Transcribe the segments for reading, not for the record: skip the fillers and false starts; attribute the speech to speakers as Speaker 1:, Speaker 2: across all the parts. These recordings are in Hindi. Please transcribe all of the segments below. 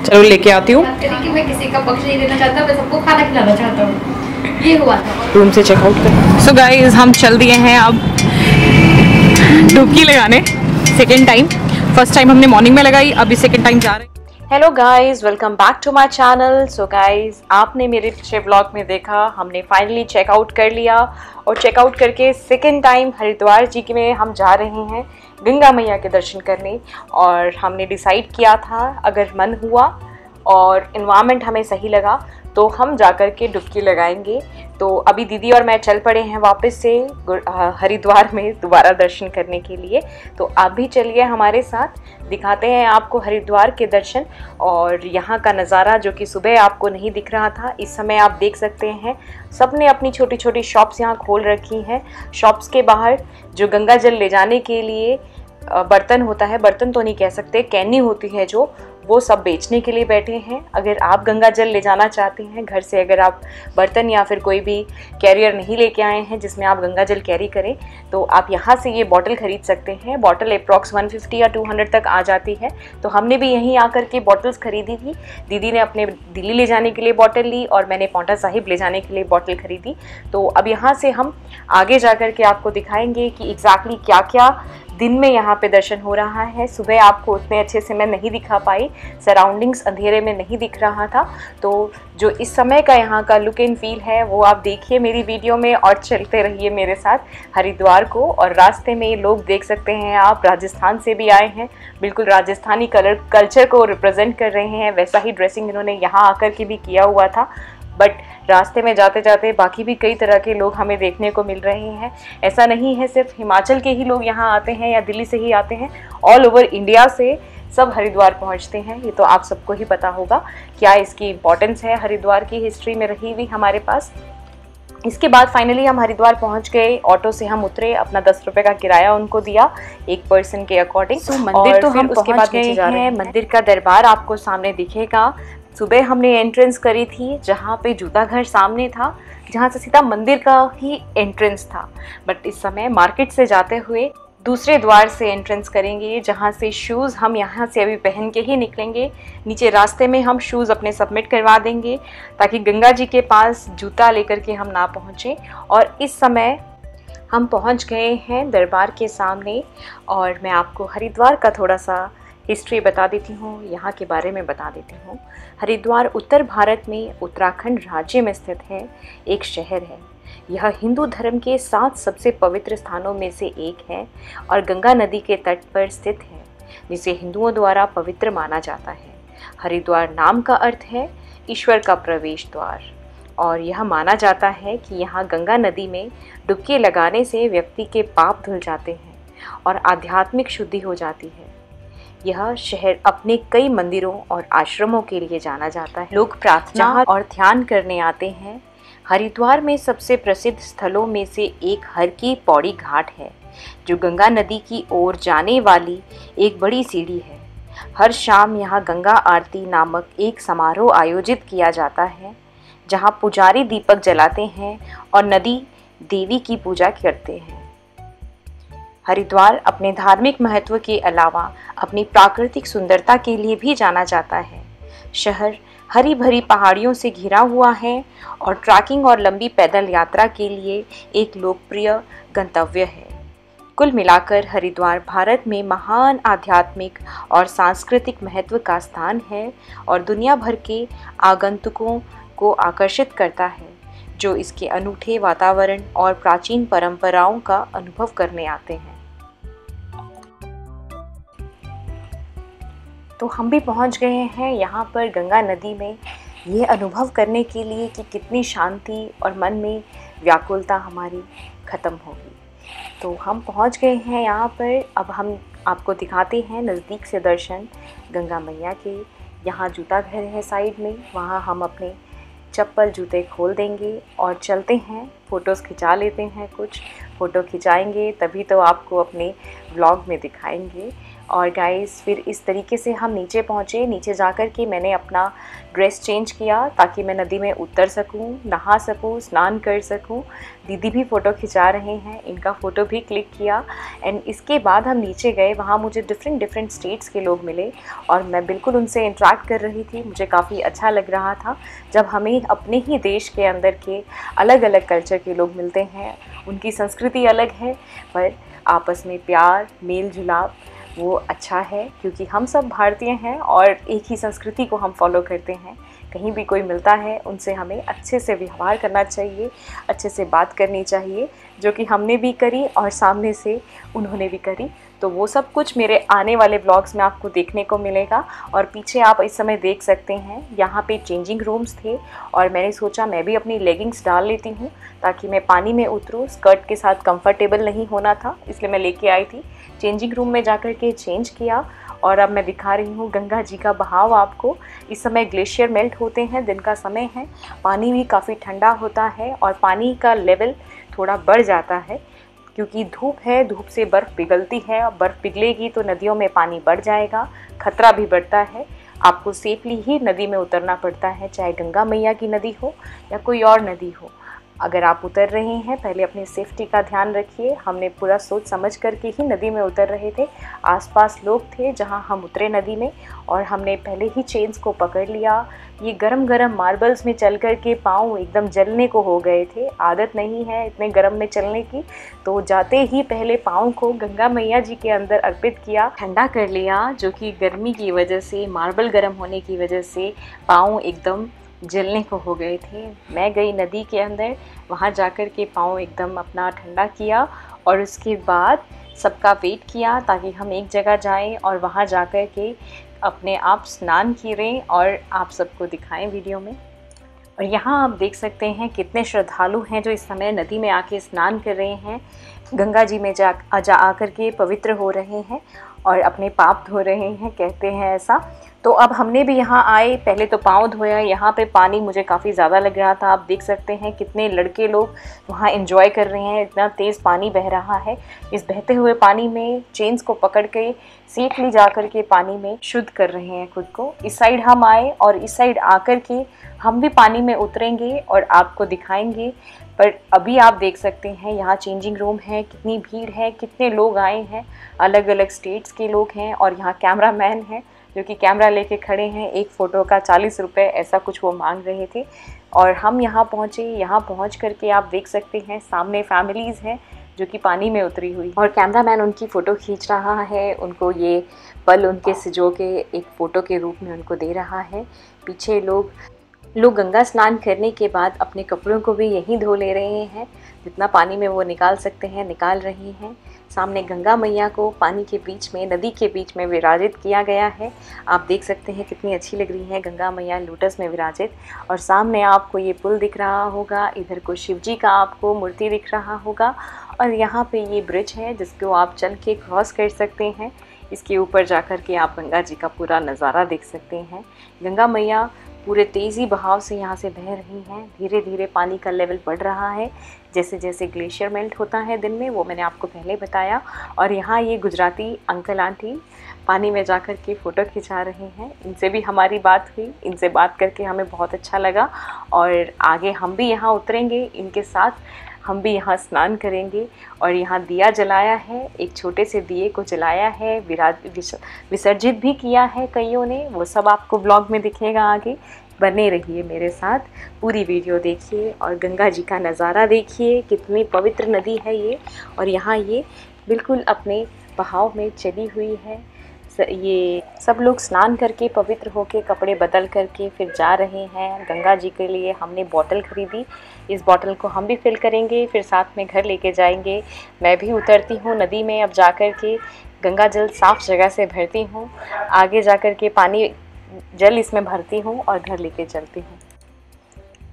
Speaker 1: चलो लेके आती हूँ।
Speaker 2: कि मैं किसी का पक्ष नहीं लेना चाहता, मैं सबको खाना खिलाना चाहता हूँ। ये हुआ था।
Speaker 1: रूम से चेकआउट कर। सो गाइज हम चल दिए हैं अब डुबकी लगाने सेकेंड टाइम। फर्स्ट टाइम हमने मॉर्निंग में लगाई, अभी सेकेंड टाइम जा रहे हैं। Hello guys, welcome back to my channel. So guys, आपने मेरे पिछले ब्लॉग में देखा हमने फाइनली चेकआउट कर लिया और चेकआउट करके सेकेंड टाइम हरिद्वार जी के में हम जा रहे हैं गंगा मैया के दर्शन करने। और हमने डिसाइड किया था अगर मन हुआ और इन्वायरमेंट हमें सही लगा तो हम जाकर के डुबकी लगाएंगे। तो अभी दीदी और मैं चल पड़े हैं वापस से हरिद्वार में दोबारा दर्शन करने के लिए। तो आप भी चलिए हमारे साथ, दिखाते हैं आपको हरिद्वार के दर्शन और यहाँ का नज़ारा जो कि सुबह आपको नहीं दिख रहा था, इस समय आप देख सकते हैं। सबने अपनी छोटी छोटी शॉप्स यहाँ खोल रखी हैं। शॉप्स के बाहर जो गंगा जल ले जाने के लिए बर्तन होता है, बर्तन तो नहीं कह सकते, कैनी होती है जो, वो सब बेचने के लिए बैठे हैं। अगर आप गंगा जल ले जाना चाहते हैं घर से, अगर आप बर्तन या फिर कोई भी कैरियर नहीं लेके आए हैं जिसमें आप गंगा जल कैरी करें, तो आप यहाँ से ये बॉटल ख़रीद सकते हैं। बॉटल अप्रॉक्स 150 या 200 तक आ जाती है। तो हमने भी यहीं आकर के बॉटल्स खरीदी थी। दीदी ने अपने दिल्ली ले जाने के लिए बॉटल ली और मैंने पांवटा साहिब ले जाने के लिए बॉटल खरीदी। तो अब यहाँ से हम आगे जा कर के आपको दिखाएंगे कि एग्जैक्टली क्या क्या दिन में यहाँ पे दर्शन हो रहा है। सुबह आपको उतने अच्छे से मैं नहीं दिखा पाई, सराउंडिंग्स अंधेरे में नहीं दिख रहा था। तो जो इस समय का यहाँ का लुक एंड फील है वो आप देखिए मेरी वीडियो में और चलते रहिए मेरे साथ हरिद्वार को। और रास्ते में लोग देख सकते हैं आप राजस्थान से भी आए हैं, बिल्कुल राजस्थानी कल्चर को रिप्रेजेंट कर रहे हैं। वैसा ही ड्रेसिंग इन्होंने यहाँ आकर के भी किया हुआ था। बट रास्ते में जाते जाते बाकी भी कई तरह के लोग हमें देखने को मिल रहे हैं। ऐसा नहीं है सिर्फ हिमाचल के ही लोग यहाँ आते हैं या दिल्ली से ही आते हैं, ऑल ओवर इंडिया से सब हरिद्वार पहुँचते हैं। ये तो आप सबको ही पता होगा क्या इसकी इम्पोर्टेंस है, हरिद्वार की हिस्ट्री में रही हुई हमारे पास। इसके बाद फाइनली हम हरिद्वार पहुंच गए। ऑटो से हम उतरे, अपना 10 रुपये का किराया उनको दिया एक पर्सन के अकॉर्डिंग। मंदिर तो हम उसके बाद गए हैं। मंदिर का दरबार आपको सामने दिखेगा। सुबह हमने एंट्रेंस करी थी जहाँ पे जूता घर सामने था, जहाँ से सीधा मंदिर का ही एंट्रेंस था। बट इस समय मार्केट से जाते हुए दूसरे द्वार से एंट्रेंस करेंगे, जहाँ से शूज़ हम यहाँ से अभी पहन के ही निकलेंगे। नीचे रास्ते में हम शूज़ अपने सबमिट करवा देंगे ताकि गंगा जी के पास जूता लेकर के हम ना पहुँचें। और इस समय हम पहुँच गए हैं दरबार के सामने और मैं आपको हरिद्वार का थोड़ा सा हिस्ट्री बता देती हूँ, यहाँ के बारे में बता देती हूँ। हरिद्वार उत्तर भारत में उत्तराखंड राज्य में स्थित है एक शहर है। यह हिंदू धर्म के 7 सबसे पवित्र स्थानों में से एक है और गंगा नदी के तट पर स्थित है, जिसे हिंदुओं द्वारा पवित्र माना जाता है। हरिद्वार नाम का अर्थ है ईश्वर का प्रवेश द्वार और यह माना जाता है कि यहाँ गंगा नदी में डुबकी लगाने से व्यक्ति के पाप धुल जाते हैं और आध्यात्मिक शुद्धि हो जाती है। यह शहर अपने कई मंदिरों और आश्रमों के लिए जाना जाता है। लोग प्रार्थना और ध्यान करने आते हैं। हरिद्वार में सबसे प्रसिद्ध स्थलों में से एक हर की पौड़ी घाट है, जो गंगा नदी की ओर जाने वाली एक बड़ी सीढ़ी है। हर शाम यहाँ गंगा आरती नामक एक समारोह आयोजित किया जाता है, जहाँ पुजारी दीपक जलाते हैं और नदी देवी की पूजा करते हैं। हरिद्वार अपने धार्मिक महत्व के अलावा अपनी प्राकृतिक सुंदरता के लिए भी जाना जाता है। शहर हरी भरी पहाड़ियों से घिरा हुआ है और ट्रैकिंग और लंबी पैदल यात्रा के लिए एक लोकप्रिय गंतव्य है। कुल मिलाकर हरिद्वार भारत में महान आध्यात्मिक और सांस्कृतिक महत्व का स्थान है और दुनिया भर के आगंतुकों को आकर्षित करता है, जो इसके अनूठे वातावरण और प्राचीन परंपराओं का अनुभव करने आते हैं। तो हम भी पहुंच गए हैं यहाँ पर गंगा नदी में, ये अनुभव करने के लिए कि कितनी शांति और मन में व्याकुलता हमारी ख़त्म होगी। तो हम पहुंच गए हैं यहाँ पर। अब हम आपको दिखाते हैं नज़दीक से दर्शन गंगा मैया के। यहाँ जूता घर है साइड में, वहाँ हम अपने चप्पल जूते खोल देंगे और चलते हैं, फ़ोटोज़ खिंचा लेते हैं। कुछ फ़ोटो खिंचाएंगे तभी तो आपको अपने व्लॉग में दिखाएंगे। और गाइस फिर इस तरीके से हम नीचे पहुँचे। नीचे जाकर के मैंने अपना ड्रेस चेंज किया ताकि मैं नदी में उतर सकूं, नहा सकूं, स्नान कर सकूं। दीदी भी फ़ोटो खिंचा रहे हैं, इनका फ़ोटो भी क्लिक किया। एंड इसके बाद हम नीचे गए, वहाँ मुझे डिफरेंट स्टेट्स के लोग मिले और मैं बिल्कुल उनसे इंटरेक्ट कर रही थी। मुझे काफ़ी अच्छा लग रहा था जब हमें अपने ही देश के अंदर के अलग अलग कल्चर के लोग मिलते हैं। उनकी संस्कृति अलग है पर आपस में प्यार, मेल जुलाव वो अच्छा है, क्योंकि हम सब भारतीय हैं और एक ही संस्कृति को हम फॉलो करते हैं। कहीं भी कोई मिलता है उनसे हमें अच्छे से व्यवहार करना चाहिए, अच्छे से बात करनी चाहिए, जो कि हमने भी करी और सामने से उन्होंने भी करी। तो वो सब कुछ मेरे आने वाले व्लॉग्स में आपको देखने को मिलेगा। और पीछे आप इस समय देख सकते हैं यहाँ पे चेंजिंग रूम्स थे और मैंने सोचा मैं भी अपनी लेगिंग्स डाल लेती हूँ ताकि मैं पानी में उतरूँ। स्कर्ट के साथ कंफर्टेबल नहीं होना था, इसलिए मैं लेके आई थी। चेंजिंग रूम में जाकर के चेंज किया और अब मैं दिखा रही हूँ गंगा जी का बहाव आपको। इस समय ग्लेशियर मेल्ट होते हैं, दिन का समय है, पानी भी काफ़ी ठंडा होता है और पानी का लेवल थोड़ा बढ़ जाता है क्योंकि धूप है, धूप से बर्फ़ पिघलती है और बर्फ़ पिघलेगी तो नदियों में पानी बढ़ जाएगा, खतरा भी बढ़ता है। आपको सेफली ही नदी में उतरना पड़ता है, चाहे गंगा मैया की नदी हो या कोई और नदी हो। अगर आप उतर रहे हैं पहले अपनी सेफ्टी का ध्यान रखिए। हमने पूरा सोच समझ करके ही नदी में उतर रहे थे। आसपास लोग थे जहां हम उतरे नदी में और हमने पहले ही चेन्स को पकड़ लिया। ये गरम गरम मार्बल्स में चल कर के पाँव एकदम जलने को हो गए थे। आदत नहीं है इतने गरम में चलने की, तो जाते ही पहले पाँव को गंगा मैया जी के अंदर अर्पित किया, ठंडा कर लिया, जो कि गर्मी की वजह से, मार्बल गर्म होने की वजह से पाँव एकदम जलने को हो गए थे। मैं गई नदी के अंदर, वहाँ जाकर के पाँव एकदम अपना ठंडा किया और उसके बाद सबका वेट किया ताकि हम एक जगह जाएं और वहाँ जाकर के अपने आप स्नान करें और आप सबको दिखाएं वीडियो में। और यहाँ आप देख सकते हैं कितने श्रद्धालु हैं जो इस समय नदी में आके स्नान कर रहे हैं, गंगा जी में जा आकर के पवित्र हो रहे हैं और अपने पाप धो रहे हैं, कहते हैं ऐसा। तो अब हमने भी यहाँ आए, पहले तो पाँव धोया। यहाँ पे पानी मुझे काफ़ी ज़्यादा लग रहा था। आप देख सकते हैं कितने लड़के लोग वहाँ एंजॉय कर रहे हैं, इतना तेज़ पानी बह रहा है। इस बहते हुए पानी में चेन्स को पकड़ के सेफली जा कर के पानी में शुद्ध कर रहे हैं खुद को। इस साइड हम आए और इस साइड आकर के हम भी पानी में उतरेंगे और आपको दिखाएंगे। पर अभी आप देख सकते हैं यहाँ चेंजिंग रूम है, कितनी भीड़ है, कितने लोग आए हैं, अलग अलग स्टेट्स के लोग हैं और यहाँ कैमरामैन हैं जो कि कैमरा लेके खड़े हैं। एक फ़ोटो का 40 रुपये ऐसा कुछ वो मांग रहे थे। और हम यहाँ पहुँचे। यहाँ पहुँच करके आप देख सकते हैं सामने फैमिलीज़ हैं जो कि पानी में उतरी हुई और कैमरामैन उनकी फ़ोटो खींच रहा है, उनको ये पल उनके सिजो के एक फ़ोटो के रूप में उनको दे रहा है। पीछे लोग गंगा स्नान करने के बाद अपने कपड़ों को भी यहीं धो ले रहे हैं, जितना पानी में वो निकाल सकते हैं निकाल रहे हैं। सामने गंगा मैया को पानी के बीच में, नदी के बीच में विराजित किया गया है। आप देख सकते हैं कितनी अच्छी लग रही है गंगा मैया लोटस में विराजित। और सामने आपको ये पुल दिख रहा होगा, इधर को शिव जी का आपको मूर्ति दिख रहा होगा और यहाँ पे ये ब्रिज है जिसको आप चल के क्रॉस कर सकते हैं। इसके ऊपर जाकर के आप गंगा जी का पूरा नज़ारा देख सकते हैं। गंगा मैया पूरे तेज़ी बहाव से यहाँ से बह रही हैं। धीरे धीरे पानी का लेवल बढ़ रहा है जैसे जैसे ग्लेशियर मेल्ट होता है दिन में, वो मैंने आपको पहले बताया। और यहाँ ये गुजराती अंकल आंटी पानी में जाकर के फ़ोटो खिंचा रहे हैं। इनसे भी हमारी बात हुई, इनसे बात करके हमें बहुत अच्छा लगा और आगे हम भी यहाँ उतरेंगे, इनके साथ हम भी यहाँ स्नान करेंगे। और यहाँ दिया जलाया है, एक छोटे से दिए को जलाया है, विसर्जित भी किया है कईयों ने, वो सब आपको ब्लॉग में दिखेगा आगे। बने रहिए मेरे साथ, पूरी वीडियो देखिए और गंगा जी का नज़ारा देखिए, कितनी पवित्र नदी है ये। और यहाँ ये बिल्कुल अपने बहाव में चली हुई है। ये सब लोग स्नान करके पवित्र होके कपड़े बदल करके फिर जा रहे हैं गंगा जी के लिए। हमने बोतल खरीदी, इस बोतल को हम भी फिल करेंगे, फिर साथ में घर लेके जाएंगे। मैं भी उतरती हूँ नदी में, अब जा कर के गंगा जल साफ़ जगह से भरती हूँ, आगे जा कर के पानी जल इसमें भरती हूँ और घर लेके चलती हूँ।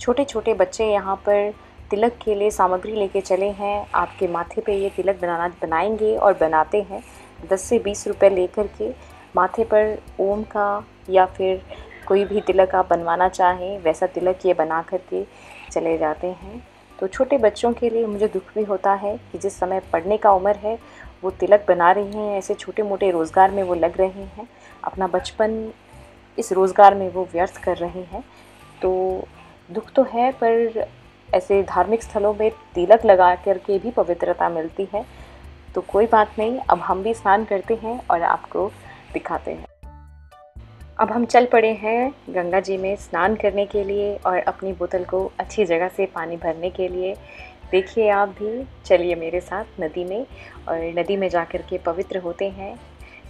Speaker 1: छोटे छोटे बच्चे यहाँ पर तिलक के लिए सामग्री लेके चले हैं। आपके माथे पे ये तिलक बनाएंगे और बनाते हैं। 10 से 20 रुपए लेकर के माथे पर ओम का या फिर कोई भी तिलक आप बनवाना चाहें वैसा तिलक ये बना करके चले जाते हैं। तो छोटे बच्चों के लिए मुझे दुख भी होता है कि जिस समय पढ़ने का उम्र है वो तिलक बना रही हैं, ऐसे छोटे मोटे रोज़गार में वो लग रहे हैं, अपना बचपन इस रोज़गार में वो व्यर्थ कर रहे हैं। तो दुख तो है, पर ऐसे धार्मिक स्थलों में तिलक लगा करके भी पवित्रता मिलती है। तो कोई बात नहीं, अब हम भी स्नान करते हैं और आपको दिखाते हैं। अब हम चल पड़े हैं गंगा जी में स्नान करने के लिए और अपनी बोतल को अच्छी जगह से पानी भरने के लिए। देखिए आप भी चलिए मेरे साथ नदी में, और नदी में जाकर के पवित्र होते हैं,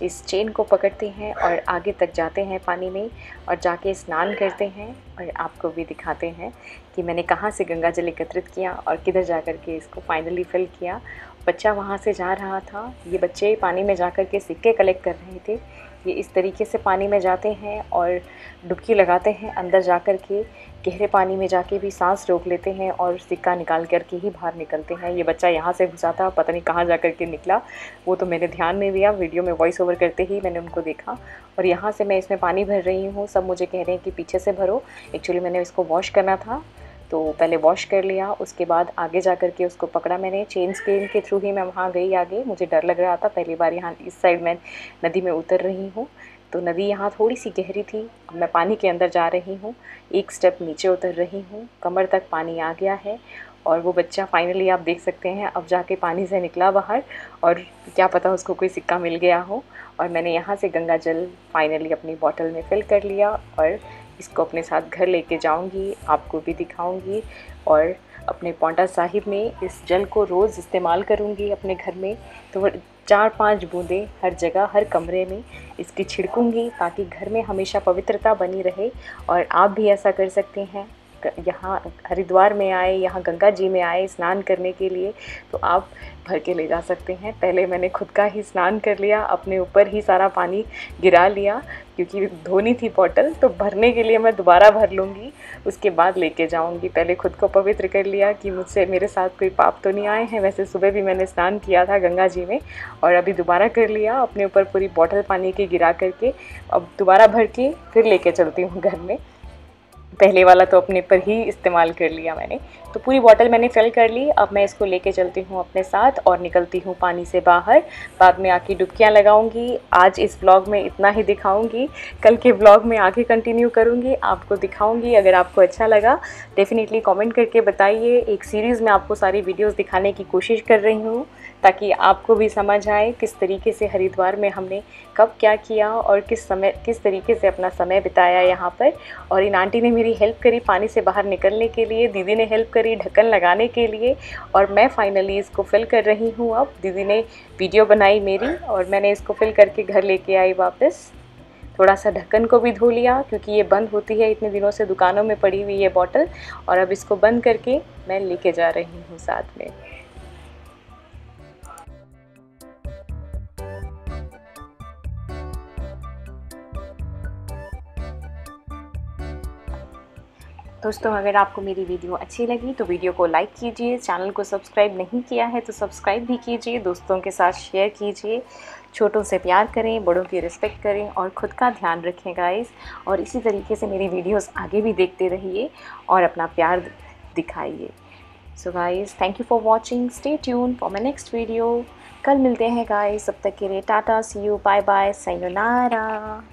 Speaker 1: इस चेन को पकड़ते हैं और आगे तक जाते हैं पानी में और जाके स्नान करते हैं। और आपको भी दिखाते हैं कि मैंने कहाँ से गंगा जल एकत्रित किया और किधर जाकर के इसको फाइनली फिल किया। बच्चा वहाँ से जा रहा था, ये बच्चे पानी में जाकर के सिक्के कलेक्ट कर रहे थे। ये इस तरीके से पानी में जाते हैं और डुबकी लगाते हैं, अंदर जाकर के गहरे पानी में जाके भी सांस रोक लेते हैं और सिक्का निकाल कर के ही बाहर निकलते हैं। ये बच्चा यहाँ से घुसा था, पता नहीं कहाँ जा कर के निकला, वो तो मैंने ध्यान नहीं दिया, वीडियो में वॉइस ओवर करते ही मैंने उनको देखा। और यहाँ से मैं इसमें पानी भर रही हूँ। सब मुझे कह रहे हैं कि पीछे से भरो, एक्चुअली मैंने इसको वॉश करना था तो पहले वॉश कर लिया, उसके बाद आगे जा कर के उसको पकड़ा मैंने। चेन स्केल के थ्रू ही मैं वहाँ गई आगे, मुझे डर लग रहा था, पहली बार यहाँ इस साइड मैं नदी में उतर रही हूँ। तो नदी यहाँ थोड़ी सी गहरी थी, अब मैं पानी के अंदर जा रही हूँ, एक स्टेप नीचे उतर रही हूँ, कमर तक पानी आ गया है। और वो बच्चा फाइनली आप देख सकते हैं अब जाके पानी से निकला बाहर, और क्या पता उसको कोई सिक्का मिल गया हो। और मैंने यहाँ से गंगा जल फाइनली अपनी बॉटल में फ़िल कर लिया और इसको अपने साथ घर लेके जाऊंगी, आपको भी दिखाऊंगी और अपने पौंटा साहिब में इस जल को रोज़ इस्तेमाल करूंगी अपने घर में। तो 4-5 बूंदें हर जगह, हर कमरे में इसकी छिड़कूंगी ताकि घर में हमेशा पवित्रता बनी रहे। और आप भी ऐसा कर सकते हैं, यहाँ हरिद्वार में आए, यहाँ गंगा जी में आए स्नान करने के लिए, तो आप भर के ले जा सकते हैं। पहले मैंने खुद का ही स्नान कर लिया, अपने ऊपर ही सारा पानी गिरा लिया क्योंकि धोनी थी बॉटल, तो भरने के लिए मैं दोबारा भर लूँगी, उसके बाद लेके जाऊँगी। पहले खुद को पवित्र कर लिया कि मुझसे मेरे साथ कोई पाप तो नहीं आए हैं। वैसे सुबह भी मैंने स्नान किया था गंगा जी में और अभी दोबारा कर लिया, अपने ऊपर पूरी बॉटल पानी की गिरा करके अब दोबारा भर के फिर लेके चलती हूँ घर में। पहले वाला तो अपने पर ही इस्तेमाल कर लिया मैंने, तो पूरी बॉटल मैंने फिल कर ली। अब मैं इसको लेके चलती हूँ अपने साथ और निकलती हूँ पानी से बाहर। बाद में आके डुबकियाँ लगाऊंगी। आज इस व्लॉग में इतना ही दिखाऊंगी, कल के व्लॉग में आगे कंटिन्यू करूँगी, आपको दिखाऊंगी। अगर आपको अच्छा लगा डेफिनेटली कमेंट करके बताइए। एक सीरीज़ में आपको सारी वीडियोज़ दिखाने की कोशिश कर रही हूँ ताकि आपको भी समझ आए किस तरीके से हरिद्वार में हमने कब क्या किया और किस तरीके से अपना समय बिताया यहाँ पर। और इन आंटी ने मेरी हेल्प करी पानी से बाहर निकलने के लिए, दीदी ने हेल्प करी ढक्कन लगाने के लिए, और मैं फाइनली इसको फिल कर रही हूँ। अब दीदी ने वीडियो बनाई मेरी और मैंने इसको फिल करके घर लेके आई वापस। थोड़ा सा ढक्कन को भी धो लिया क्योंकि ये बंद होती है, इतने दिनों से दुकानों में पड़ी हुई ये बॉटल, और अब इसको बंद करके मैं लेके जा रही हूँ साथ में। दोस्तों अगर आपको मेरी वीडियो अच्छी लगी तो वीडियो को लाइक कीजिए, चैनल को सब्सक्राइब नहीं किया है तो सब्सक्राइब भी कीजिए, दोस्तों के साथ शेयर कीजिए। छोटों से प्यार करें, बड़ों की रिस्पेक्ट करें और ख़ुद का ध्यान रखें गाइस। और इसी तरीके से मेरी वीडियोस आगे भी देखते रहिए और अपना प्यार दिखाइए। So guys thank you for watching, stay tune for my next video. कल मिलते हैं गाइस, तब तक के लिए टाटा, सी यू, बाय बाय, सायोनारा।